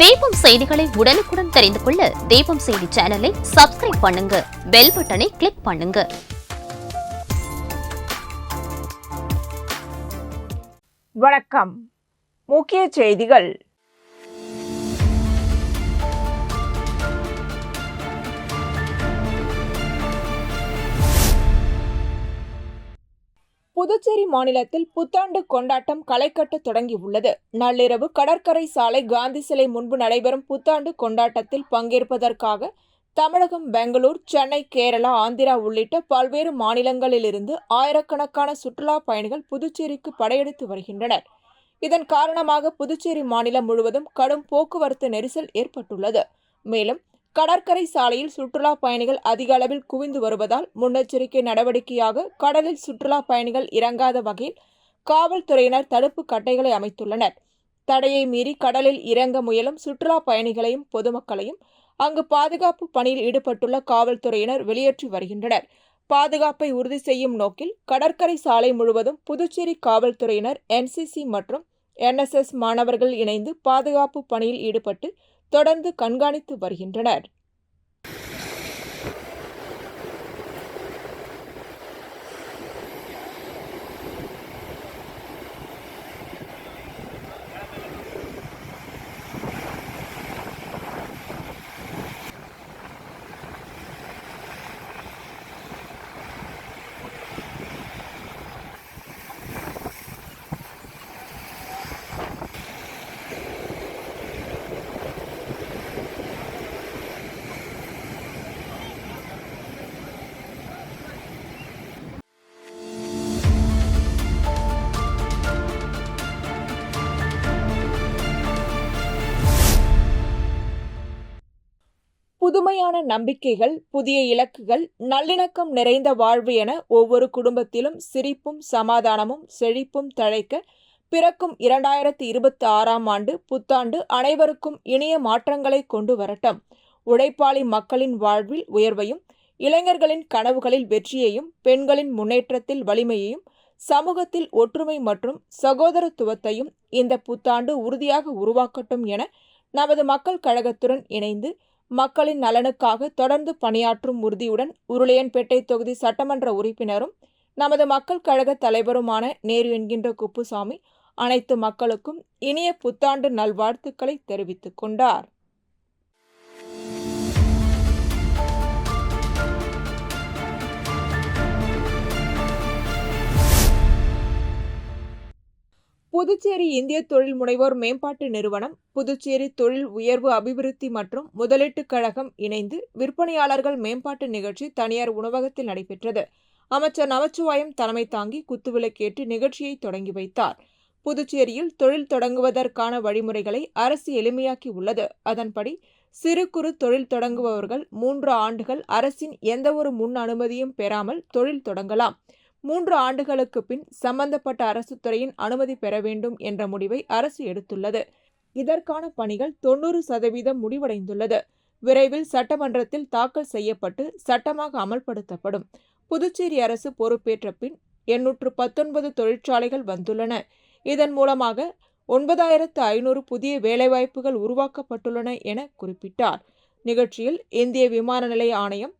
தீபம் செய்திகளை உடனுக்குடன் தெரிந்து கொள்ள தீபம் செய்தி சேனலை சப்ஸ்கிரைப் பண்ணுங்க, பெல் பட்டனை கிளிக் பண்ணுங்க. வணக்கம். முக்கிய செய்திகள். புதுச்சேரி மாநிலத்தில் புத்தாண்டு கொண்டாட்டம் களைகட்ட தொடங்கியுள்ளது. நள்ளிரவு கடற்கரை சாலை காந்தி சிலை முன்பு நடைபெறும் புத்தாண்டு கொண்டாட்டத்தில் பங்கேற்பதற்காக தமிழகம், பெங்களூர், சென்னை, கேரளா, ஆந்திரா உள்ளிட்ட பல்வேறு மாநிலங்களிலிருந்து ஆயிரக்கணக்கான சுற்றுலா பயணிகள் புதுச்சேரிக்கு படையெடுத்து வருகின்றனர். இதன் காரணமாக புதுச்சேரி மாநிலம் முழுவதும் கடும் போக்குவரத்து நெரிசல் ஏற்பட்டுள்ளது. மேலும் கடற்கரை சாலையில் சுற்றுலா பயணிகள் அதிக அளவில் குவிந்து வருவதால் முன்னெச்சரிக்கை நடவடிக்கையாக கடலில் சுற்றுலா பயணிகள் இறங்காத வகையில் காவல்துறையினர் தடுப்பு கட்டைகளை அமைத்துள்ளனர். தடையை மீறி கடலில் இறங்க முயலும் சுற்றுலா பயணிகளையும் பொதுமக்களையும் அங்கு பாதுகாப்பு பணியில் ஈடுபட்டுள்ள காவல்துறையினர் வெளியேற்றி வருகின்றனர். பாதுகாப்பை உறுதி செய்யும் நோக்கில் கடற்கரை சாலை முழுவதும் புதுச்சேரி காவல்துறையினர், NCC மற்றும் NSS மாணவர்கள் இணைந்து பாதுகாப்பு பணியில் ஈடுபட்டு தொடர்ந்து கண்காணித்து வருகின்றனர். புதுமையான நம்பிக்கைகள், புதிய இலக்குகள், நல்லிணக்கம் நிறைந்த வாழ்வு என ஒவ்வொரு குடும்பத்திலும் சிரிப்பும் சமாதானமும் செழிப்பும் தழைக்க பிறக்கும் 2026ஆம் ஆண்டு புத்தாண்டு அனைவருக்கும் இனிய மாற்றங்களை கொண்டு வரட்டும். உழைப்பாளி மக்களின் வாழ்வில் உயர்வையும், இளைஞர்களின் கனவுகளில் வெற்றியையும், பெண்களின் முன்னேற்றத்தில் வலிமையையும், சமூகத்தில் ஒற்றுமை மற்றும் சகோதரத்துவத்தையும் இந்த புத்தாண்டு உறுதியாக உருவாக்கட்டும் என நமது மக்கள் கழகத்துடன் இணைந்து மக்களின் நலனுக்காக தொடர்ந்து பணியாற்றும் உறுதியுடன் உருளையன்பேட்டை தொகுதி சட்டமன்ற உறுப்பினரும் நமது மக்கள் கழக தலைவருமான நேரு என்கின்ற குப்புசாமி அனைத்து மக்களுக்கும் இனிய புத்தாண்டு நல்வாழ்த்துக்களை தெரிவித்துக் கொண்டார். புதுச்சேரி இந்திய தொழில் முனைவோர் மேம்பாட்டு நிறுவனம், புதுச்சேரி தொழில் உயர்வு அபிவிருத்தி மற்றும் முதலீட்டுக் கழகம் இணைந்து விற்பனையாளர்கள் மேம்பாட்டு நிகழ்ச்சி தனியார் உணவகத்தில் நடைபெற்றது. அமைச்சர் நமச்சிவாயம் தலைமை தாங்கி குத்துவிளக்கேற்றி நிகழ்ச்சியை தொடங்கி வைத்தார். புதுச்சேரியில் தொழில் தொடங்குவதற்கான வழிமுறைகளை அரசு எளிமையாக்கி உள்ளது. அதன்படி சிறு குறு தொழில் தொடங்குபவர்கள் 3 ஆண்டுகள் அரசின் எந்தவொரு முன் அனுமதியும் பெறாமல் தொழில் தொடங்கலாம். 3 ஆண்டுகளுக்கு பின் சம்பந்தப்பட்ட அரசு துறையின் அனுமதி பெற வேண்டும் என்ற முடிவை அரசு எடுத்துள்ளது. இதற்கான பணிகள் 90% முடிவடைந்துள்ளது. விரைவில் சட்டமன்றத்தில் தாக்கல் செய்யப்பட்டு சட்டமாக அமல்படுத்தப்படும். புதுச்சேரி அரசு பொறுப்பேற்ற பின் 819 தொழிற்சாலைகள் வந்துள்ளன. இதன் மூலமாக 9500 புதிய வேலைவாய்ப்புகள் உருவாக்கப்பட்டுள்ளன என குறிப்பிட்டார். நிகழ்ச்சியில் இந்திய விமான நிலைய ஆணையம்,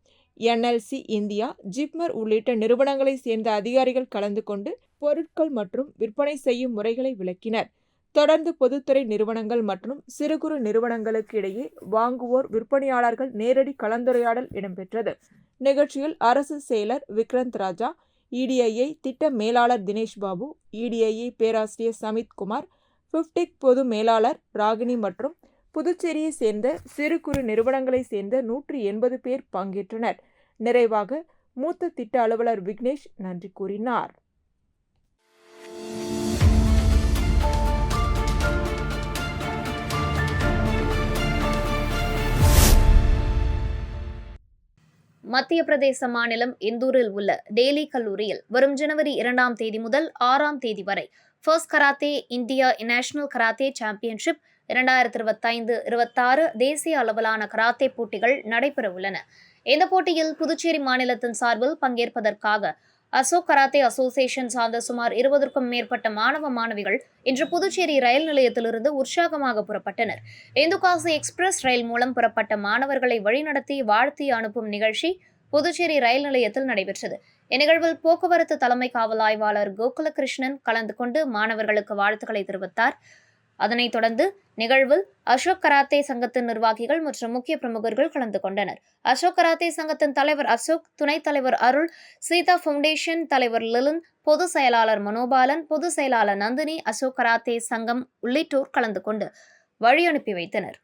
NLC இந்தியா, ஜிப்மர் உள்ளிட்ட நிறுவனங்களை சேர்ந்த அதிகாரிகள் கலந்து கொண்டு பொருட்கள் மற்றும் விற்பனை செய்யும் முறைகளை விளக்கினர். தொடர்ந்து பொதுத்துறை நிறுவனங்கள் மற்றும் சிறு குறு நிறுவனங்களுக்கு இடையே வாங்குவோர், விற்பனையாளர்கள் நேரடி கலந்துரையாடல் இடம்பெற்றது. நிகழ்ச்சியில் அரசு செயலர் விக்ரந்த் ராஜா, EDII திட்ட மேலாளர் தினேஷ் பாபு, EDII பேராசிரியர் சமித் குமார், பிப்டிக் பொது மேலாளர் ராகினி மற்றும் புதுச்சேரியை சேர்ந்த சிறு குறு நிறுவனங்களை சேர்ந்த 180 பேர் பங்கேற்றனர். நிறைவாக மூத்த திட்ட அலுவலர் விக்னேஷ் நன்றி கூறினார். மத்திய பிரதேச மாநிலம் இந்தூரில் உள்ள டேலி கல்லூரியில் வரும் ஜனவரி 2ஆம் தேதி முதல் 6ஆம் தேதி வரை first karate India national karate championship 2025-26 தேசிய அளவிலான கராத்தே போட்டிகள் நடைபெற உள்ளன. இந்த போட்டியில் புதுச்சேரி மாநிலத்தின் சார்பில் பங்கேற்பதற்காக அசோக் கராத்தே அசோசியேஷன் சார்ந்த சுமார் 20க்கும் மேற்பட்ட மாணவ மாணவிகள் இன்று புதுச்சேரி ரயில் நிலையத்திலிருந்து உற்சாகமாக புறப்பட்டனர். இந்துகாசி எக்ஸ்பிரஸ் ரயில் மூலம் புறப்பட்ட மாணவர்களை வழிநடத்தி வாழ்த்தி அனுப்பும் நிகழ்ச்சி புதுச்சேரி ரயில் நிலையத்தில் நடைபெற்றது. இந்நிகழ்வில் போக்குவரத்து தலைமை காவல் ஆய்வாளர் கோகுலகிருஷ்ணன் கலந்து கொண்டு மாணவர்களுக்கு வாழ்த்துக்களை தெரிவித்தார். அதனைத் தொடர்ந்து நிகழ்வில் அசோக் கராத்தே சங்கத்தின் நிர்வாகிகள் மற்றும் முக்கிய பிரமுகர்கள் கலந்து கொண்டனர். அசோக் கராத்தே சங்கத்தின் தலைவர் அசோக், துணைத் தலைவர் அருள், சீதா ஃபவுண்டேஷன் தலைவர் லிலின், பொதுச் செயலாளர் மனோபாலன், பொதுச் செயலாளர் நந்தினி, அசோக் கராத்தே சங்கம் உள்ளிட்டோர் கலந்து கொண்டு வழி அனுப்பி வைத்தனர்.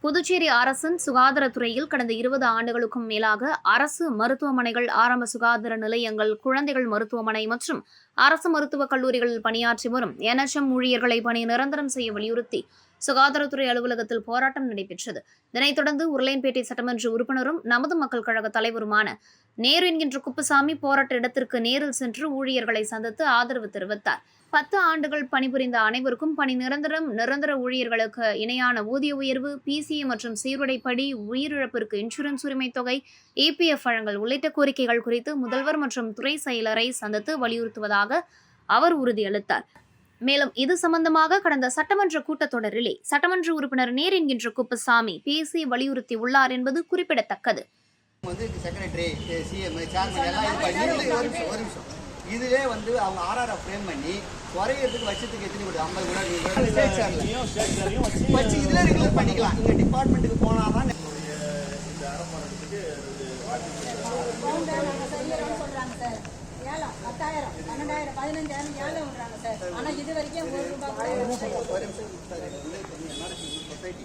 புதுச்சேரி அரசின் சுகாதாரத்துறையில் கடந்த 20 ஆண்டுகளுக்கும் மேலாக அரசு மருத்துவமனைகள், ஆரம்ப சுகாதார நிலையங்கள், குழந்தைகள் மருத்துவமனை மற்றும் அரசு மருத்துவக் கல்லூரிகளில் பணியாற்றி வரும் NHM ஊழியர்களை பணி நிரந்தரம் செய்ய வலியுறுத்தி சுகாதாரத்துறை அலுவலகத்தில் போராட்டம் நடைபெற்றது. இதனைத் தொடர்ந்து உருளையன்பேட்டை சட்டமன்ற உறுப்பினரும் நமது மக்கள் கழக தலைவருமான நேரு என்கின்ற குப்புசாமி போராட்ட இடத்திற்கு நேரில் சென்று ஊழியர்களை சந்தித்து ஆதரவு தெரிவித்தார். 10 ஆண்டுகள் பணிபுரிந்த அனைவருக்கும் பணி நிரந்தர ஊழியர்களுக்கு இணையான ஊதிய உயர்வு, PCA மற்றும் சீருடைப்படி, உயிரிழப்பிற்கு இன்சூரன்ஸ் உரிமை தொகை, EPF வழங்கல் உள்ளிட்ட கோரிக்கைகள் குறித்து முதல்வர் மற்றும் துறை செயலரை சந்தித்து வலியுறுத்துவதாக அவர் உறுதியளித்தார். மேலும் இது சம்பந்தமாக கடந்த சட்டமன்ற கூட்டத்தொடரிலே சட்டமன்ற உறுப்பினர் நேரு என்கின்ற குப்புசாமி பேசி வலியுறுத்தி உள்ளார் என்பது குறிப்பிடத்தக்கது. இதுவே அவங்க ஆர்ஆர் ஃப்ரேம் பண்ணி குறையிறதுக்கு வருஷத்துக்கு எத்தனை கொடுத்து 50 கூட வச்சு இதுல ரெகுலர் பண்ணிக்கலாம். இங்க டிபார்ட்மெண்ட்டுக்கு போனாதான் இந்த அரசாங்கத்துக்கு சொல்றாங்க சார். ஏலம் 10,000, 12,000, 15,000 ஏலம் விடுறாங்க சார். ஆனா இது வரைக்கும் ₹1 சொசைட்டி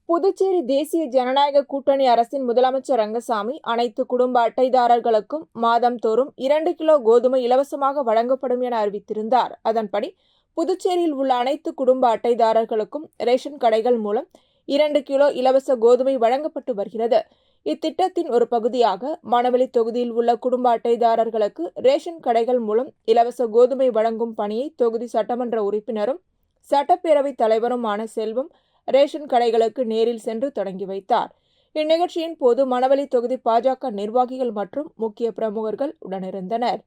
புதுச்சேரி தேசிய ஜனநாயக கூட்டணி அரசின் முதலமைச்சர் ரங்கசாமி அனைத்து குடும்ப அட்டைதாரர்களுக்கும் மாதம்தோறும் 2 கிலோ கோதுமை இலவசமாக வழங்கப்படும் என அறிவித்திருந்தார். அதன்படி புதுச்சேரியில் உள்ள அனைத்து குடும்ப அட்டைதாரர்களுக்கும் ரேஷன் கடைகள் மூலம் 2 கிலோ இலவச கோதுமை வழங்கப்பட்டு வருகிறது. இத்திட்டத்தின் ஒரு பகுதியாக மணவெளி தொகுதியில் உள்ள குடும்ப அட்டைதாரர்களுக்கு ரேஷன் கடைகள் மூலம் இலவச கோதுமை வழங்கும் பணியை தொகுதி சட்டமன்ற உறுப்பினரும் சட்டப்பேரவைத் தலைவருமான செல்வம் ரேஷன் கடைகளுக்கு நேரில் சென்று தொடங்கி வைத்தார். இந்நிகழ்ச்சியின் போது மணவெளி தொகுதி பாஜக நிர்வாகிகள் மற்றும் முக்கிய பிரமுகர்கள் உடனிருந்தனர்.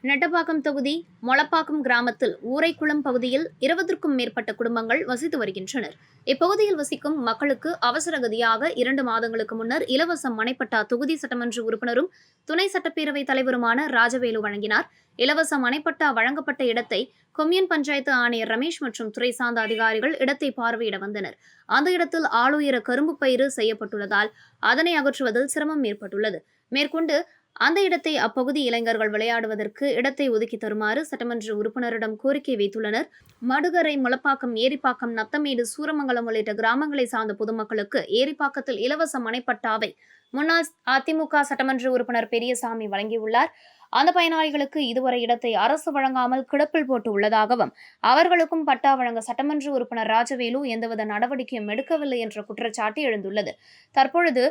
நெட்டப்பாக்கம் தொகுதி மொளப்பாக்கம் கிராமத்தில் ஊரைக்குளம் பகுதியில் 20க்கும் மேற்பட்ட குடும்பங்கள் வசித்து வருகின்றனர். இப்பகுதியில் வசிக்கும் மக்களுக்கு அவசர கதியாக 2 மாதங்களுக்கு முன்னர் இலவச மனைப்பட்டா தொகுதி சட்டமன்ற உறுப்பினரும் துணை சட்டப்பேரவைத் தலைவருமான ராஜவேலு வழங்கினார். இலவச மனைப்பட்டா வழங்கப்பட்ட இடத்தை கொம்யூன் பஞ்சாயத்து ஆணையர் ரமேஷ் மற்றும் துறை சார்ந்த அதிகாரிகள் இடத்தை பார்வையிட வந்தனர். அந்த இடத்தில் ஆளுயர கரும்பு பயிறு செய்யப்பட்டுள்ளதால் அதனை அகற்றுவதில் சிரமம் ஏற்பட்டுள்ளது. மேற்கொண்டு அந்த இடத்தை அப்பகுதி இளைஞர்கள் விளையாடுவதற்கு இடத்தை ஒதுக்கி தருமாறு சட்டமன்ற உறுப்பினரிடம் கோரிக்கை வைத்துள்ளனர். மடுகரை, முளப்பாக்கம், ஏரிப்பாக்கம், நத்தமேடு, சூரமங்கலம் உள்ளிட்ட கிராமங்களை சார்ந்த பொதுமக்களுக்கு ஏரிப்பாக்கத்தில் இலவச மனைப்பட்டாவை முன்னாள் அதிமுக சட்டமன்ற உறுப்பினர் பெரியசாமி வழங்கியுள்ளார். அந்த பயனாளிகளுக்கு இதுவரை இடத்தை அரசு வழங்காமல் கிடப்பில் போட்டு உள்ளதாகவும் அவர்களுக்கும் பட்டா வழங்க சட்டமன்ற உறுப்பினர் ராஜவேலு எந்தவித நடவடிக்கையும் எடுக்கவில்லை என்ற குற்றச்சாட்டு எழுந்துள்ளது. தற்பொழுது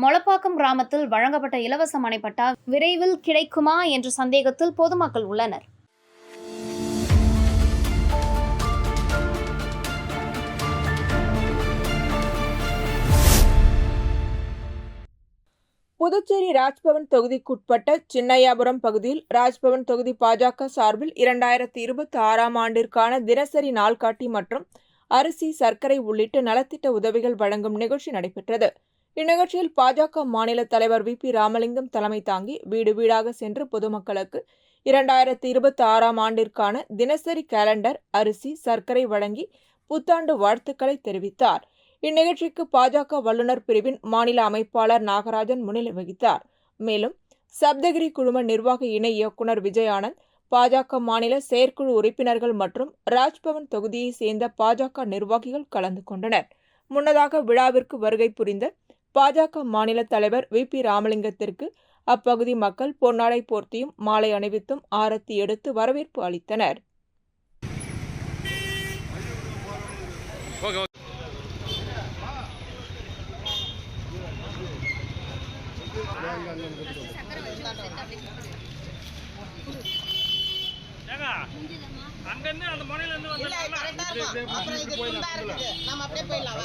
மொளப்பாக்கம் கிராமத்தில் வழங்கப்பட்ட இலவச மனைப்பட்டா விரைவில் கிடைக்குமா என்ற சந்தேகத்தில் பொதுமக்கள் உள்ளனர். புதுச்சேரி ராஜ்பவன் தொகுதிக்குட்பட்ட சின்னையாபுரம் பகுதியில் ராஜ்பவன் தொகுதி பாஜக சார்பில் 2026ஆம் ஆண்டிற்கான தினசரி நாள்காட்டி மற்றும் அரிசி, சர்க்கரை உள்ளிட்ட நலத்திட்ட உதவிகள் வழங்கும் நிகழ்ச்சி நடைபெற்றது. இந்நிகழ்ச்சியில் பாஜக மாநில தலைவர் VP ராமலிங்கம் தலைமை தாங்கி வீடு வீடாக சென்று பொதுமக்களுக்கு 2026ஆம் ஆண்டிற்கான தினசரி கேலண்டர், அரிசி, சர்க்கரை வழங்கி புத்தாண்டு வாழ்த்துக்களை தெரிவித்தார். இந்நிகழ்ச்சிக்கு பாஜக வல்லுநர் பிரிவின் மாநில அமைப்பாளர் நாகராஜன் முன்னிலை வகித்தார். மேலும் சப்தகிரி குழும நிர்வாக இணை இயக்குநர் விஜயானந்த், பாஜக மாநில செயற்குழு உறுப்பினர்கள் மற்றும் ராஜ்பவன் தொகுதியை சேர்ந்த பாஜக நிர்வாகிகள் கலந்து கொண்டனர். முன்னதாக விழாவிற்கு வருகை புரிந்த பாஜக மாநில தலைவர் வி.பி. ராமலிங்கத்திற்கு அப்பகுதி மக்கள் பொன்னாடை போர்த்தியும் மாலை அணிவித்தும் ஆரத்தி எடுத்து வரவேற்பு அளித்தனர். அங்கிருந்து அந்த முனையில இருந்து நம்ம அப்படியே போயிடலாம்.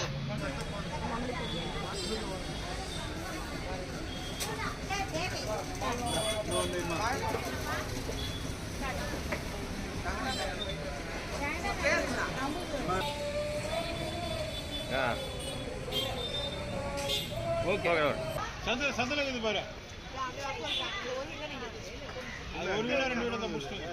ஓகே சந்தில இருக்குது பாரு. அது ஒரு வீரா ரெண்டு வீரா தான் முடிச்சிட்டு.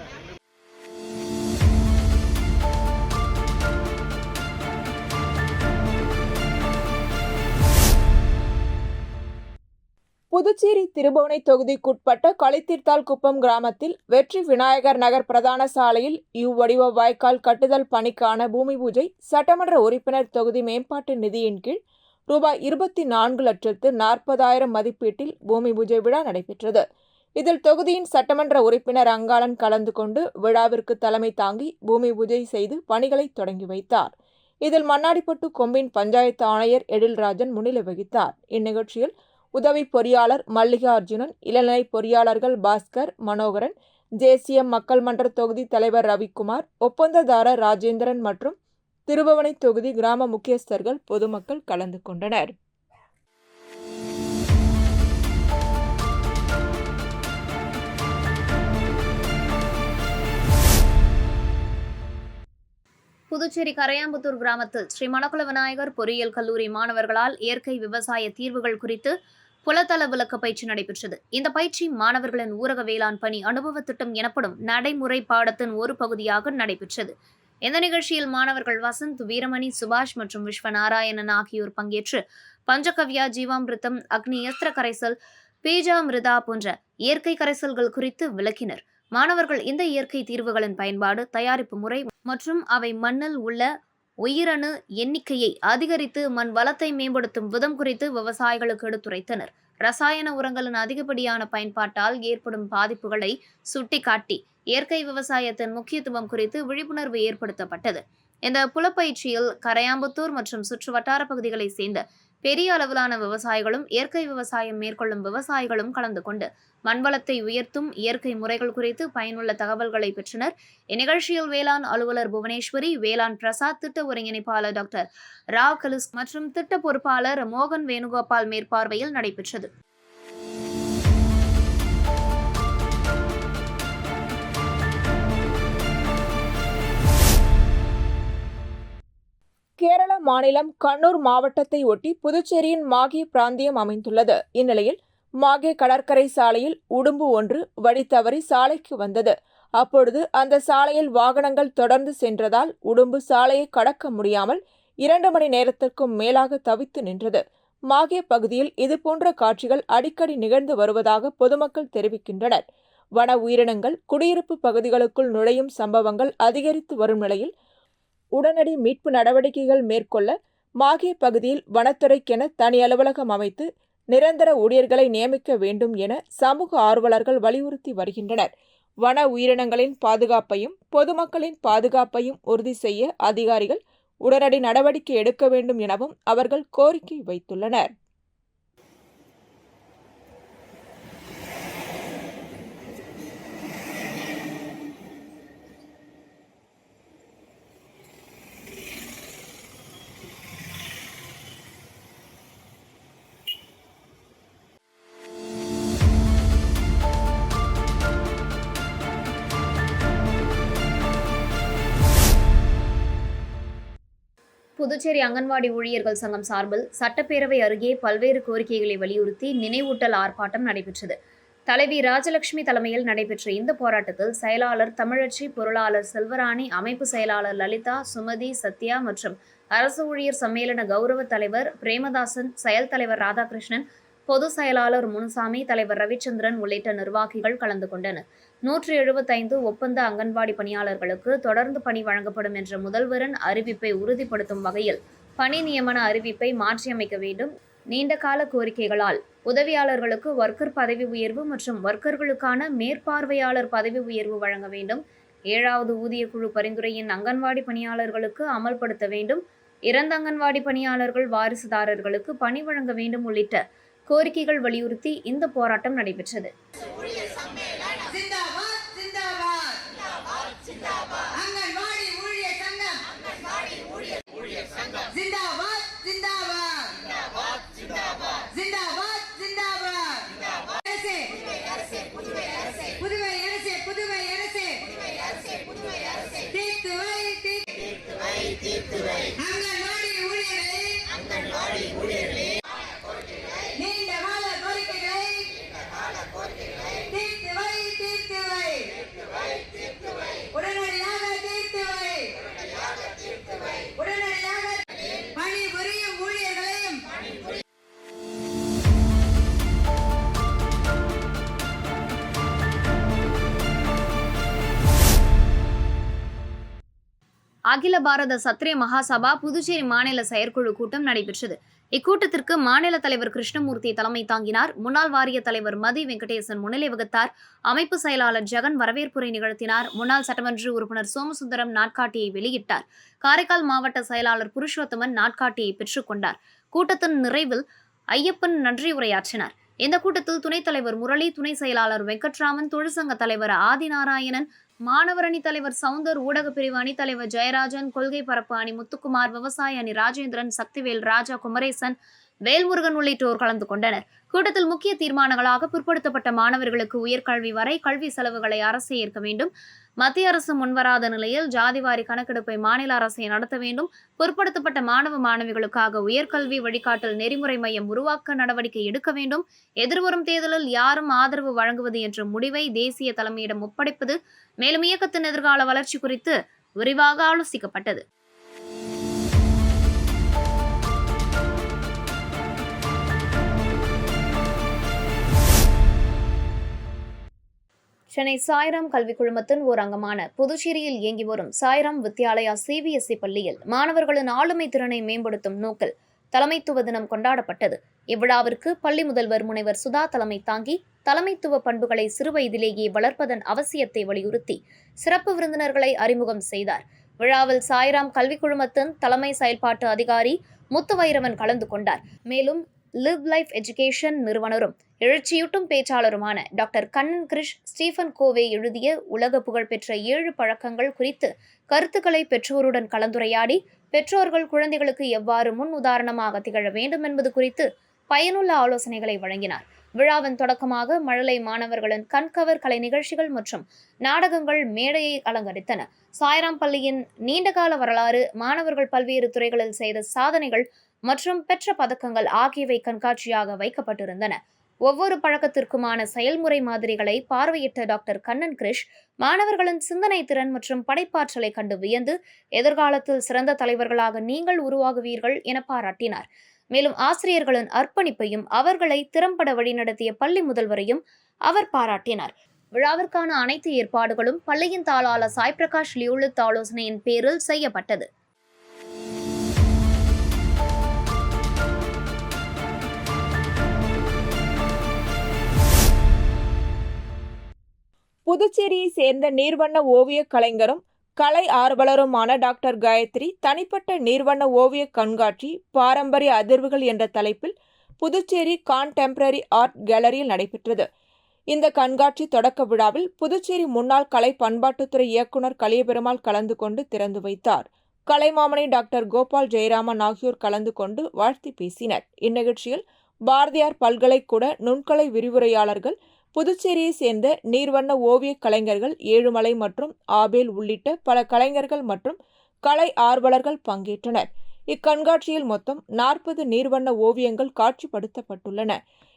புதுச்சேரி திருபுவனை தொகுதிக்குட்பட்ட களித்தீர்த்தால் குப்பம் கிராமத்தில் வெற்றி விநாயகர் நகர் பிரதான சாலையில் வடிவ வாய்க்கால் கட்டுதல் பணிக்கான பூமி பூஜை சட்டமன்ற உறுப்பினர் தொகுதி மேம்பாட்டு நிதியின் கீழ் ரூபாய் 24,40,000 மதிப்பீட்டில் பூமி பூஜை விழா நடைபெற்றது. இதில் தொகுதியின் சட்டமன்ற உறுப்பினர் அங்காளன் கலந்து கொண்டு விழாவிற்கு தலைமை தாங்கி பூமி பூஜை செய்து பணிகளை தொடங்கி வைத்தார். இதில் மண்ணாடிப்பட்டு கொம்பின் பஞ்சாயத்து ஆணையர் எழில்ராஜன் முன்னிலை வகித்தார். இந்நிகழ்ச்சியில் உதவி பொறியாளர் மல்லிகா அர்ஜுனன், இளநிலை பொறியாளர்கள் பாஸ்கர், மனோகரன், ஜேசிஎம் மக்கள் மன்ற தொகுதி தலைவர் ரவிக்குமார், ஒப்பந்ததாரர் ராஜேந்திரன் மற்றும் திருபுவனை தொகுதி கிராம முக்கியஸ்தர்கள் பொதுமக்கள் கலந்து கொண்டனர். புதுச்சேரி கரையாம்புத்தூர் கிராமத்தில் ஸ்ரீ மணக்குள விநாயகர் பொறியியல் கல்லூரி மாணவர்களால் இயற்கை விவசாய தீர்வுகள் குறித்து புலத்தள விளக்க பயிற்சி நடைபெற்றது. இந்த பயிற்சி மாணவர்களின் ஊரக வேளாண் பணி அனுபவ திட்டம் எனப்படும் நடைமுறை பாடத்தின் ஒரு பகுதியாக நடைபெற்றது. இந்த நிகழ்ச்சியில் மாணவர்கள் வசந்த், வீரமணி, சுபாஷ் மற்றும் விஸ்வநாராயணன் ஆகியோர் பங்கேற்று பஞ்சகவ்யா, ஜீவாமிர்தம், அக்னி அஸ்திர கரைசல், பீஜாமிருதா போன்ற இயற்கை கரைசல்கள் குறித்து விளக்கினர். மாணவர்கள் இந்த இயற்கை தீர்வுகளின் பயன்பாடு, தயாரிப்பு முறை மற்றும் அவை மண்ணில் உள்ள உயிரணு எண்ணிக்கையை அதிகரித்து மண் வளத்தை மேம்படுத்தும் விதம் குறித்து விவசாயிகளுக்கு எடுத்துரைத்தனர். ரசாயன உரங்களின் அதிகப்படியான பயன்பாட்டால் ஏற்படும் பாதிப்புகளை சுட்டிக்காட்டி இயற்கை விவசாயத்தின் முக்கியத்துவம் குறித்து விழிப்புணர்வு ஏற்படுத்தப்பட்டது. இந்த புலப்பயிற்சியில் கரையாம்புத்தூர் மற்றும் சுற்று வட்டார பகுதிகளை சேர்ந்த பெரிய அளவிலான விவசாயிகளும் இயற்கை விவசாயம் மேற்கொள்ளும் விவசாயிகளும் கலந்து கொண்டு மண்வளத்தை உயர்த்தும் இயற்கை முறைகள் குறித்து பயனுள்ள தகவல்களை பெற்றனர். இந்நிகழ்ச்சியில் வேளாண் அலுவலர் புவனேஸ்வரி, வேளாண் பிரசாத், திட்ட ஒருங்கிணைப்பாளர் டாக்டர் ராவ் கலிஸ் மற்றும் திட்ட பொறுப்பாளர் மோகன் வேணுகோபால் மேற்பார்வையில் நடைபெற்றது. கேரள மாநிலம் கண்ணூர் மாவட்டத்தை ஒட்டி புதுச்சேரியின் மாகே பிராந்தியம் அமைந்துள்ளது. இந்நிலையில் மாகே கடற்கரை சாலையில் உடும்பு ஒன்று வழி தவறி சாலைக்கு வந்தது. அப்பொழுது அந்த சாலையில் வாகனங்கள் தொடர்ந்து சென்றதால் உடும்பு சாலையை கடக்க முடியாமல் 2 மணி நேரத்திற்கும் மேலாக தவித்து நின்றது. மாகே பகுதியில் இதுபோன்ற காட்சிகள் அடிக்கடி நிகழ்ந்து வருவதாக பொதுமக்கள் தெரிவிக்கின்றனர். வன உயிரினங்கள் குடியிருப்பு பகுதிகளுக்குள் நுழையும் சம்பவங்கள் அதிகரித்து வரும் நிலையில் உடனடி மீட்பு நடவடிக்கைகள் மேற்கொள்ள மாகே பகுதியில் வனத்துறைக்கென தனி அலுவலகம் அமைத்து நிரந்தர ஊழியர்களை நியமிக்க வேண்டும் என சமூக ஆர்வலர்கள் வலியுறுத்தி வருகின்றனர். வன உயிரினங்களின் பாதுகாப்பையும் பொதுமக்களின் பாதுகாப்பையும் உறுதி செய்ய அதிகாரிகள் உடனடி நடவடிக்கை எடுக்க வேண்டும் எனவும் அவர்கள் கோரிக்கை வைத்துள்ளனர். புதுச்சேரி அங்கன்வாடி ஊழியர்கள் சங்கம் சார்பில் சட்டப்பேரவை அருகே பல்வேறு கோரிக்கைகளை வலியுறுத்தி நினைவூட்டல் ஆர்ப்பாட்டம் நடைபெற்றது. தலைவி ராஜலட்சுமி தலைமையில் நடைபெற்ற இந்த போராட்டத்தில் செயலாளர் தமிழச்சி, பொருளாளர் செல்வராணி, அமைப்பு செயலாளர் லலிதா, சுமதி, சத்யா மற்றும் அரசு ஊழியர் சம்மேளன கௌரவ தலைவர் பிரேமதாசன், செயல் தலைவர் ராதாகிருஷ்ணன், பொதுச் செயலாளர் முனுசாமி, தலைவர் ரவிச்சந்திரன் உள்ளிட்ட நிர்வாகிகள் கலந்து கொண்டனர். 175 ஒப்பந்த அங்கன்வாடி பணியாளர்களுக்கு தொடர்ந்து பணி வழங்கப்படும் என்ற முதல்வரின் அறிவிப்பை உறுதிப்படுத்தும் வகையில் பணி நியமன அறிவிப்பை மாற்றியமைக்க வேண்டும். நீண்டகால கோரிக்கைகளால் உதவியாளர்களுக்கு ஒர்க்கர் பதவி உயர்வு மற்றும் ஒர்க்கர்களுக்கான மேற்பார்வையாளர் பதவி உயர்வு வழங்க வேண்டும். 7வது ஊதியக்குழு பரிந்துரையின் அங்கன்வாடி பணியாளர்களுக்கு அமல்படுத்த வேண்டும். இறந்த அங்கன்வாடி பணியாளர்கள் வாரிசுதாரர்களுக்கு பணி வழங்க வேண்டும் உள்ளிட்ட கோரிக்கைகள் வலியுறுத்தி இந்த போராட்டம் நடைபெற்றது. அகில பாரத சத்திரிய மகாசபா புதுச்சேரி மாநில செயற்குழு கூட்டம் நடைபெற்றது. இக்கூட்டத்திற்கு மாநில தலைவர் கிருஷ்ணமூர்த்தி தலைமை தாங்கினார். முன்னாள் வாரிய தலைவர் மதி வெங்கடேசன் முன்னிலை வகித்தார். அமைப்பு செயலாளர் ஜெகன் வரவேற்புரை நிகழ்த்தினார். முன்னாள் சட்டமன்ற உறுப்பினர் சோமசுந்தரம் நாட்காட்டியை வெளியிட்டார். காரைக்கால் மாவட்ட செயலாளர் புருஷோத்தமன் நாட்காட்டியை பெற்றுக் கொண்டார். கூட்டத்தின் நிறைவில் ஐயப்பன் நன்றி உரையாற்றினார். இந்த கூட்டத்தில் துணைத் தலைவர் முரளி, துணை செயலாளர் வெங்கட்ராமன், தொழிற்சங்க தலைவர் ஆதிநாராயணன், மாணவர் அணி தலைவர் சவுந்தர், ஊடக பிரிவு அணி தலைவர் ஜெயராஜன், கொள்கை பரப்பு அணி முத்துக்குமார், விவசாய அணி ராஜேந்திரன், சக்திவேல், ராஜா, குமரேசன், வேல்முருகன் உள்ளிட்டோர் கலந்து கொண்டனர். கூட்டத்தில் முக்கிய தீர்மானங்களாக பிற்படுத்தப்பட்ட மாணவர்களுக்கு உயர்கல்வி வரை கல்வி செலவுகளை அரசே ஏற்க வேண்டும். மத்திய அரசு முன்வராத நிலையில் ஜாதிவாரி கணக்கெடுப்பை மாநில அரசே நடத்த வேண்டும். பிற்படுத்தப்பட்ட மாணவ மாணவிகளுக்காக உயர்கல்வி வழிகாட்டல் நெறிமுறை மையம் உருவாக்க நடவடிக்கை எடுக்க வேண்டும். எதிர்வரும் தேர்தலில் யாரும் ஆதரவு வழங்குவது என்ற முடிவை தேசிய தலைமையிடம் ஒப்படைப்பது. மேலும் இயக்கத்தின் எதிர்கால வளர்ச்சி குறித்து விரிவாக ஆலோசிக்கப்பட்டது. சென்னை சாய்ராம் கல்விக் குழுமத்தின் ஓர் அங்கமான புதுச்சேரியில் இயங்கி வரும் சாய்ராம் வித்யாலயா CBSE பள்ளியில் மாணவர்களின் ஆளுமை திறனை மேம்படுத்தும் நோக்கில் தலைமைத்துவ தினம் கொண்டாடப்பட்டது. இவ்விழாவிற்கு பள்ளி முதல்வர் முனைவர் சுதா தலைமை தாங்கி தலைமைத்துவ பண்புகளை சிறுவயதிலேயே வளர்ப்பதன் அவசியத்தை வலியுறுத்தி சிறப்பு விருந்தினர்களை அறிமுகம் செய்தார். விழாவில் சாய்ராம் கல்விக் குழுமத்தின் தலைமை செயல்பாட்டு அதிகாரி முத்துவைரவன் கலந்து கொண்டார். மேலும் லிவ் லைஃப் எஜுகேஷன் நிறுவனரும் எழுச்சியூட்டும் பேச்சாளருமான doctor Kannan Krish Stephen Covey எழுதிய உலக புகழ்பெற்ற 7 பழக்கங்கள் குறித்து கருத்துக்களை பெற்றோருடன் கலந்துரையாடி பெற்றோர்கள் குழந்தைகளுக்கு எவ்வாறு முன் உதாரணமாக திகழ வேண்டும் என்பது குறித்து பயனுள்ள ஆலோசனைகளை வழங்கினார். விழாவின் தொடக்கமாக மழலை மாணவர்களின் கண்கவர் கலை நிகழ்ச்சிகள் மற்றும் நாடகங்கள் மேடையை அலங்கரித்தன. சாய்ராம் பள்ளியின் நீண்டகால வரலாறு, மாணவர்கள் பல்வேறு துறைகளில் செய்த சாதனைகள் மற்றும் பெற்ற பதக்கங்கள் ஆகியவை கண்காட்சியாக வைக்கப்பட்டிருந்தன. ஒவ்வொரு பழக்கத்திற்குமான செயல்முறை மாதிரிகளை பார்வையிட்ட டாக்டர் கண்ணன் கிருஷ் மாணவர்களின் சிந்தனை திறன் மற்றும் படைப்பாற்றலை கண்டு வியந்து எதிர்காலத்தில் சிறந்த தலைவர்களாக நீங்கள் உருவாகுவீர்கள் என பாராட்டினார். மேலும் ஆசிரியர்களின் அர்ப்பணிப்பையும் அவர்களை திறம்பட வழிநடத்திய பள்ளி முதல்வரையும் அவர் பாராட்டினார். விழாவிற்கான அனைத்து ஏற்பாடுகளும் பள்ளியின் தாளாளர் சாய் பிரகாஷ் லியூலித் ஆலோசனையின் பேரில் செய்யப்பட்டது. புதுச்சேரியை சேர்ந்த நீர்வண்ண ஓவிய கலைஞரும் கலை ஆர்வலருமான டாக்டர் காயத்ரி தனிப்பட்ட நீர்வண்ண ஓவிய கண்காட்சி பாரம்பரிய அதிர்வுகள் என்ற தலைப்பில் புதுச்சேரி கான்டெம்பரரி ஆர்ட் கேலரியில் நடைபெற்றது. இந்த கண்காட்சி தொடக்க விழாவில் புதுச்சேரி முன்னாள் கலை பண்பாட்டுத்துறை இயக்குநர் கலியபெருமாள் கலந்து கொண்டு திறந்து வைத்தார். கலைமாமணி டாக்டர் கோபால் ஜெயராமன் ஆகியோர் கலந்து கொண்டு வாழ்த்தி பேசினர். இந்நிகழ்ச்சியில் பாரதியார் பல்கலைக்கூட நுண்கலை விரிவுரையாளர்கள், புதுச்சேரியை சேர்ந்த நீர்வண்ண ஓவிய கலைஞர்கள் ஏழுமலை மற்றும் ஆபேல் உள்ளிட்ட பல கலைஞர்கள் மற்றும் கலை ஆர்வலர்கள் பங்கேற்றனர். இக்கண்காட்சியில் மொத்தம் 40 நீர்வண்ண ஓவியங்கள் காட்சிப்படுத்தப்பட்டுள்ளன.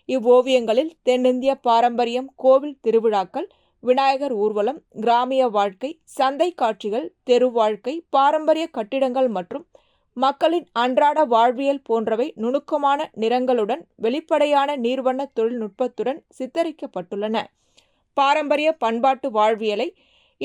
இவ்வோவியங்களில் தென்னிந்திய பாரம்பரியம், கோவில் திருவிழாக்கள், விநாயகர் ஊர்வலம், கிராமிய வாழ்க்கை, சந்தை காட்சிகள், தெரு வாழ்க்கை, பாரம்பரிய கட்டிடங்கள் மற்றும் மக்களின் அன்றாட வாழ்வியல் போன்றவை நுணுக்கமான நிறங்களுடன் வெளிப்படையான நீர்வண்ண தொழில்நுட்பத்துடன் சித்தரிக்கப்பட்டுள்ளன. பாரம்பரிய பண்பாட்டு வாழ்வியலை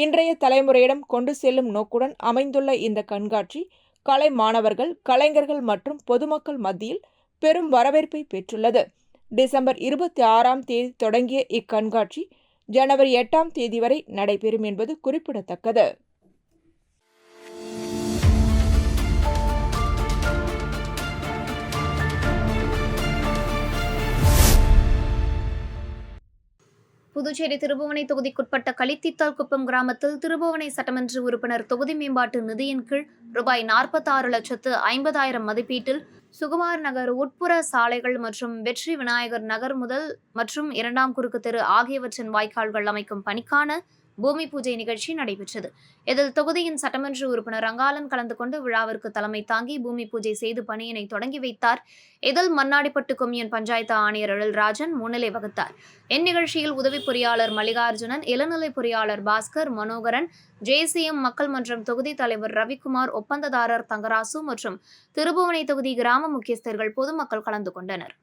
இன்றைய தலைமுறையிடம் கொண்டு செல்லும் நோக்குடன் அமைந்துள்ள இந்த கண்காட்சி கலை மாணவர்கள், கலைஞர்கள் மற்றும் பொதுமக்கள் மத்தியில் பெரும் வரவேற்பை பெற்றுள்ளது. டிசம்பர் 26ஆம் தேதி தொடங்கிய இக்கண்காட்சி ஜனவரி 8ஆம் தேதி வரை நடைபெறும் என்பது குறிப்பிடத்தக்கது. புதுச்சேரி திருபுவனை தொகுதிக்குட்பட்ட களித்தித்தால் குப்பம் கிராமத்தில் திருபுவனை சட்டமன்ற உறுப்பினர் தொகுதி மேம்பாட்டு நிதியின் கீழ் ரூபாய் 46,50,000 மதிப்பீட்டில் சுகுமார் நகர் உட்புற சாலைகள் மற்றும் வெற்றி விநாயகர் நகர் முதல் மற்றும் 2ஆம் குறுக்கு தெரு ஆகியவற்றின் வாய்க்கால்கள் அமைக்கும் பணிக்கான பூமி பூஜை நிகழ்ச்சி நடைபெற்றது. இதில் தொகுதியின் சட்டமன்ற உறுப்பினர் ரங்காலன் கலந்து கொண்டு விழாவிற்கு தலைமை தாங்கி பூமி பூஜை செய்து பணியினை தொடங்கி வைத்தார். இதில் மண்ணாடிப்பட்டு கொம்யூன் பஞ்சாயத்து ஆணையர் எழில்ராஜன் முன்னிலை வகித்தார். இந்நிகழ்ச்சியில் உதவி பொறியாளர் மல்லிகார்ஜுனன், இளநிலை பொறியாளர் பாஸ்கர், மனோகரன், JCM மக்கள் மன்றம் தொகுதி தலைவர் ரவிக்குமார், ஒப்பந்ததாரர் தங்கராசு மற்றும் திருபுவனை தொகுதி கிராம முக்கியஸ்தர்கள், பொதுமக்கள் கலந்து கொண்டனர்.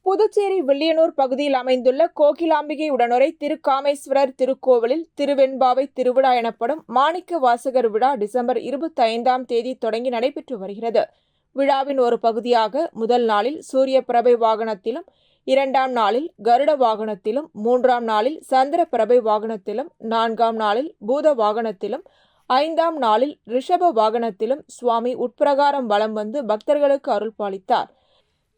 புதுச்சேரி வில்லியனூர் பகுதியில் அமைந்துள்ள கோகிலாம்பிகை உடனுரை திருக்காமேஸ்வரர் திருக்கோவிலில் திருவெண்பாவை திருவிழா எனப்படும் மாணிக்க வாசகர் விழா டிசம்பர் 25ஆம் தேதி தொடங்கி நடைபெற்று வருகிறது. விழாவின் ஒரு பகுதியாக முதல் நாளில் சூரிய பிரபை வாகனத்திலும், 2ஆம் நாளில் கருட வாகனத்திலும், 3ஆம் நாளில் சந்திர பிரபை வாகனத்திலும், 4ஆம் நாளில் பூத வாகனத்திலும், 5ஆம் நாளில் ரிஷப வாகனத்திலும் சுவாமி உட்பிரகாரம் வலம் வந்து பக்தர்களுக்கு அருள் பாலித்தார்.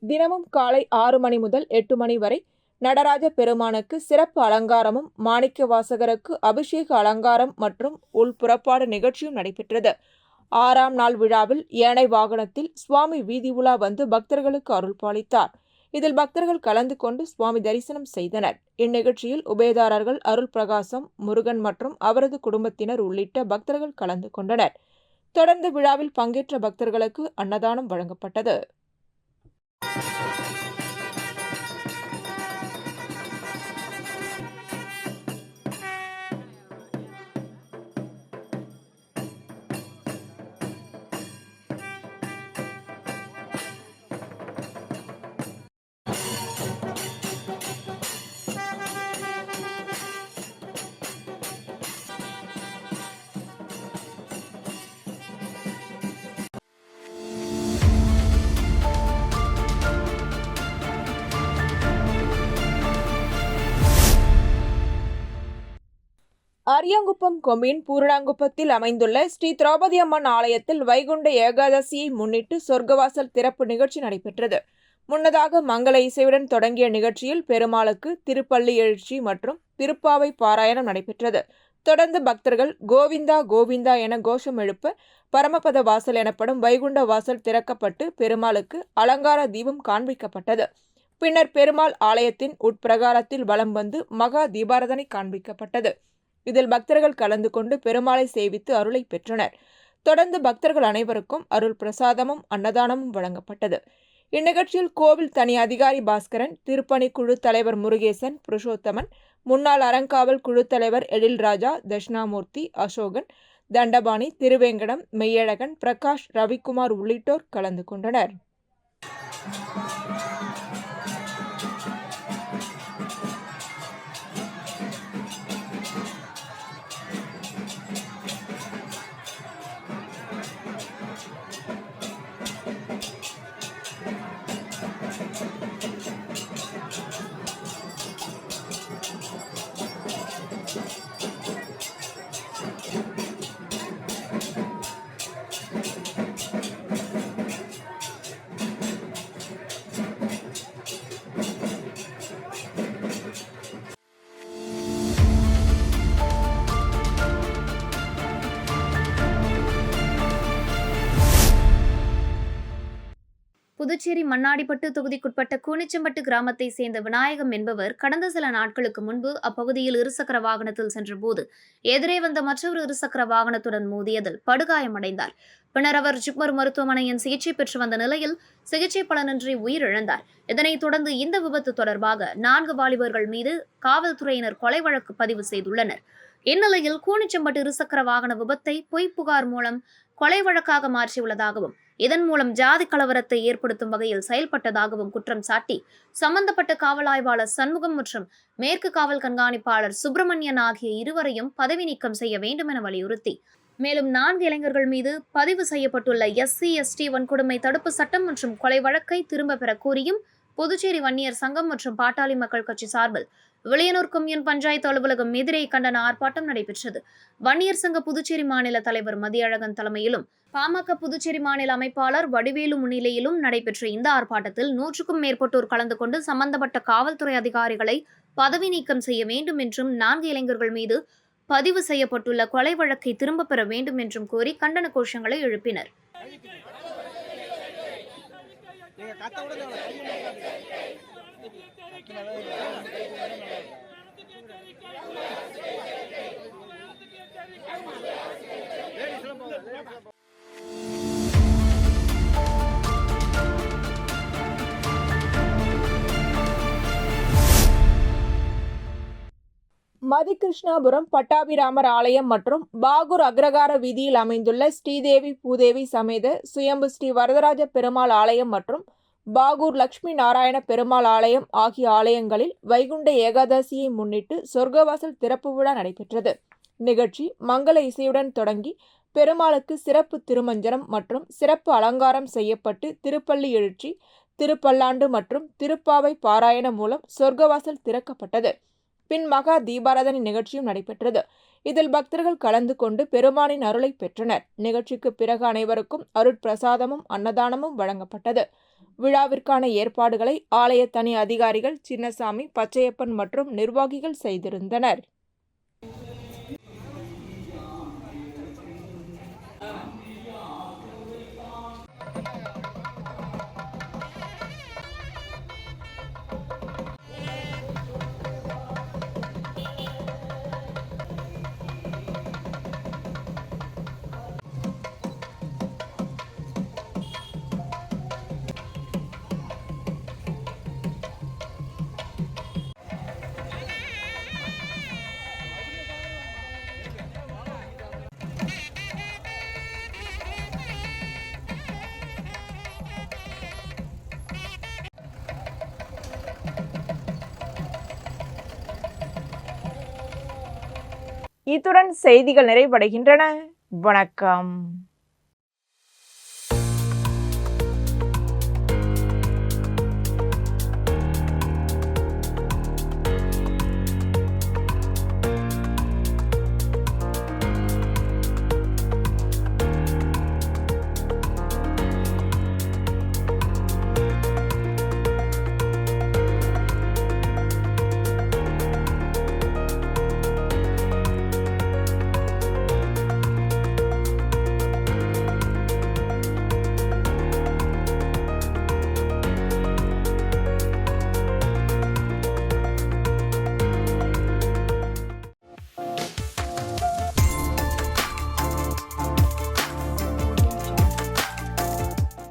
தினமும் காலை 6 மணி முதல் 8 மணி வரை நடராஜ பெருமானுக்கு சிறப்பு அலங்காரமும், மாணிக்க வாசகருக்கு அபிஷேக அலங்காரம் மற்றும் உள்புறப்பாடு நிகழ்ச்சியும் நடைபெற்றது. 6ஆம் நாள் விழாவில் யானை வாகனத்தில் சுவாமி வீதி உலா வந்து பக்தர்களுக்கு அருள் பாலித்தார். இதில் பக்தர்கள் கலந்து கொண்டு சுவாமி தரிசனம் செய்தனர். இந்நிகழ்ச்சியில் உபயதாரர்கள் அருள் பிரகாசம், முருகன் மற்றும் அவரது குடும்பத்தினர் உள்ளிட்ட பக்தர்கள் கலந்து கொண்டனர். தொடர்ந்து விழாவில் பங்கேற்ற பக்தர்களுக்கு அன்னதானம் வழங்கப்பட்டது. அரியாங்குப்பம் கொம்யூன் பூரணாங்குப்பத்தில் அமைந்துள்ள ஸ்ரீ திரௌபதி அம்மன் ஆலயத்தில் வைகுண்ட ஏகாதசியை முன்னிட்டு சொர்க்கவாசல் திறப்பு நிகழ்ச்சி நடைபெற்றது. முன்னதாக மங்கள இசையுடன் தொடங்கிய நிகழ்ச்சியில் பெருமாளுக்கு திருப்பள்ளி எழுச்சி மற்றும் திருப்பாவை பாராயணம் நடைபெற்றது. தொடர்ந்து பக்தர்கள் கோவிந்தா கோவிந்தா என கோஷம் எழுப்ப பரமபத வாசல் எனப்படும் வைகுண்ட வாசல் திறக்கப்பட்டு பெருமாளுக்கு அலங்கார தீபம் காண்பிக்கப்பட்டது. பின்னர் பெருமாள் ஆலயத்தின் உட்பிரகாரத்தில் வலம் வந்து மகா தீபாரதனை காண்பிக்கப்பட்டது. இதில் பக்தர்கள் கலந்து கொண்டு பெருமாளை சேவித்து அருளை பெற்றனர். தொடர்ந்து பக்தர்கள் அனைவருக்கும் அருள் பிரசாதமும் அன்னதானமும் வழங்கப்பட்டது. இந்நிகழ்ச்சியில் கோவில் தனி அதிகாரி பாஸ்கரன், திருப்பணி குழு தலைவர் முருகேசன், புருஷோத்தமன், முன்னாள் அறங்காவல் குழு தலைவர் எழில்ராஜா, தட்சிணாமூர்த்தி, அசோகன், தண்டபாணி, திருவேங்கடம், மெய்யழகன், பிரகாஷ், ரவிக்குமார் உள்ளிட்டோர் கலந்து கொண்டனர். புதுச்சேரி மண்ணாடிப்பட்டு தொகுதிக்குட்பட்ட கூனிச்சம்பட்டு கிராமத்தை சேர்ந்த விநாயகம் என்பவர் கடந்த சில நாட்களுக்கு முன்பு அப்பகுதியில் இருசக்கர வாகனத்தில் சென்றபோது எதிரே வந்த மற்றொரு இருசக்கர வாகனத்துடன் மோதியதில் படுகாயமடைந்தார். பின்னர் அவர் ஜிப்மர் மருத்துவமனையின் சிகிச்சை பெற்று வந்த நிலையில் சிகிச்சை பலனின்றி உயிரிழந்தார். இதனைத் தொடர்ந்து இந்த விபத்து தொடர்பாக 4 வாலிபர்கள் மீது காவல்துறையினர் கொலை வழக்கு பதிவு செய்துள்ளனர். இந்நிலையில் கூனிச்சம்பட்டு இருசக்கர வாகன விபத்தை பொய் புகார் மூலம் கொலை வழக்காக மாற்றியுள்ளதாகவும் இதன் மூலம் ஜாதி கலவரத்தை ஏற்படுத்தும் வகையில் செயல்பட்டதாகவும் குற்றம் சாட்டி சம்பந்தப்பட்ட காவல் ஆய்வாளர் சண்முகம் மற்றும் மேற்கு காவல் கண்காணிப்பாளர் சுப்பிரமணியன் ஆகிய இருவரையும் பதவி நீக்கம் செய்ய வேண்டும் என வலியுறுத்தி மேலும் 4 இளைஞர்கள் மீது பதிவு செய்யப்பட்டுள்ள SC/ST வன்கொடுமை தடுப்பு சட்டம் மற்றும் கொலை வழக்கை திரும்ப பெற கோரியும் புதுச்சேரி வன்னியர் சங்கம் மற்றும் பாட்டாளி மக்கள் கட்சி சார்பில் விளையனூர் கொம்யூன் பஞ்சாயத்து அலுவலகம் எதிரே கண்டன ஆர்ப்பாட்டம் நடைபெற்றது. வன்னியர் சங்க புதுச்சேரி மாநில தலைவர் மதியழகன் தலைமையிலும் பாமக புதுச்சேரி மாநில அமைப்பாளர் வடிவேலு முன்னிலையிலும் நடைபெற்ற இந்த ஆர்ப்பாட்டத்தில் 100க்கும் மேற்பட்டோர் கலந்து கொண்டு சம்பந்தப்பட்ட காவல்துறை அதிகாரிகளை பதவி நீக்கம் செய்ய வேண்டும் என்றும் 4 இளைஞர்கள் மீது பதிவு செய்யப்பட்டுள்ள கொலை வழக்கை திரும்பப் பெற வேண்டும் என்றும் கோரி கண்டன கோஷங்களை எழுப்பினர். மதிகிருஷ்ணாபுரம் பட்டாபிராமர் ஆலயம் மற்றும் பாகூர் அக்ரகார வீதியில் அமைந்துள்ள ஸ்ரீதேவி பூதேவி சமேத சுயம்பு ஸ்ரீ வரதராஜ பெருமாள் ஆலயம் மற்றும் பாகூர் லட்சுமி நாராயண பெருமாள் ஆலயம் ஆகிய ஆலயங்களில் வைகுண்ட ஏகாதசியை முன்னிட்டு சொர்க்கவாசல் திறப்பு விழா நடைபெற்றது. நிகழ்ச்சி மங்கள இசையுடன் தொடங்கி பெருமாளுக்கு சிறப்பு திருமஞ்சனம் மற்றும் சிறப்பு அலங்காரம் செய்யப்பட்டு திருப்பள்ளி எழுச்சி, திருப்பல்லாண்டு மற்றும் திருப்பாவை பாராயணம் மூலம் சொர்க்கவாசல் திறக்கப்பட்டது. பின் மகா தீபாராதனை நிகழ்ச்சியும் நடைபெற்றது. இதில் பக்தர்கள் கலந்து கொண்டு பெருமானின் அருளை பெற்றனர். நிகழ்ச்சிக்கு பிறகு அனைவருக்கும் அருட்பிரசாதமும் அன்னதானமும் வழங்கப்பட்டது. விழாவிற்கான ஏற்பாடுகளை ஆலய தனி அதிகாரிகள் சின்னசாமி, பச்சையப்பன் மற்றும் நிர்வாகிகள் செய்திருந்தனர். இத்துடன் செய்திகள் நிறைவடைகின்றன. வணக்கம்.